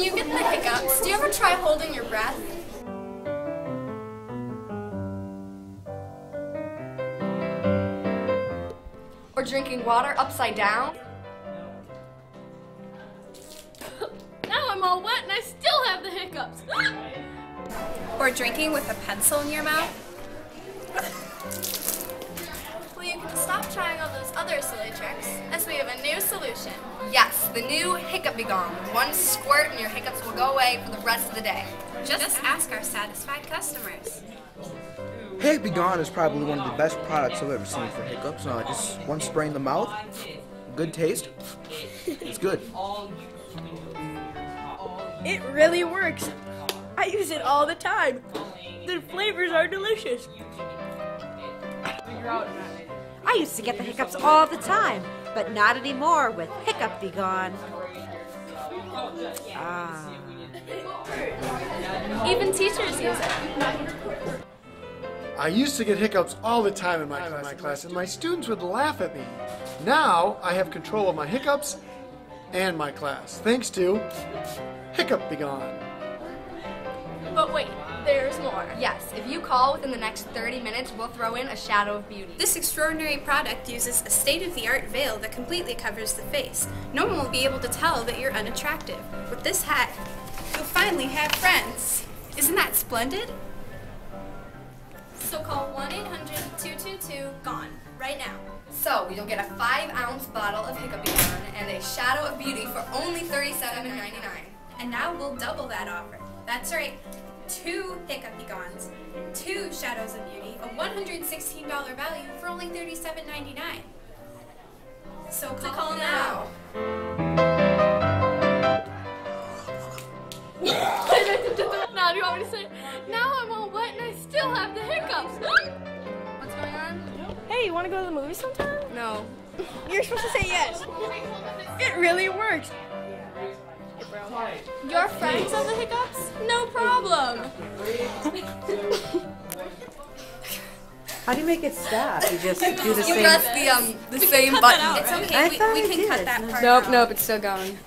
you get the hiccups, do you ever try holding your breath? Or drinking water upside down? Now I'm all wet and I still have the hiccups. Or drinking with a pencil in your mouth? Well, you can stop trying all those other silly tricks, as we have a new solution. Yes, the new Hiccup-B-Gone. One squirt and your hiccups will go away for the rest of the day. Just ask our satisfied customers. Hiccup-B-Gone is probably one of the best products I've ever seen for hiccups. Just one spray in the mouth, good taste. It's good. It really works. I use it all the time. The flavors are delicious. I used to get the hiccups all the time, but not anymore with Hiccup-B-Gone. Even teachers use it. I used to get hiccups all the time in my class, and my students would laugh at me. Now I have control of my hiccups and my class, thanks to Hiccup-B-Gone. But wait, there's more. Yes, if you call within the next 30 minutes, we'll throw in a shadow of beauty. This extraordinary product uses a state-of-the-art veil that completely covers the face. No one will be able to tell that you're unattractive. With this hat, you'll finally have friends. Isn't that splendid? So call 1-800-222-GONE right now. So you'll get a 5-ounce bottle of Hiccup-B-Gone and a shadow of beauty for only $37.99. And now we'll double that offer. That's right. 2 Hiccup-B-Gones, 2 Shadows of Beauty, a $116 value for only $37.99. So call now. Now do you want me to say, now I'm all wet and I still have the hiccups. What's going on? Hey, you want to go to the movie sometime? No. You're supposed to say yes. It really works. Your friends have the hiccups? No problem. How do you make it stop? You just do the You same. press the same button. It's okay, we can cut that part out. Nope, it's still going.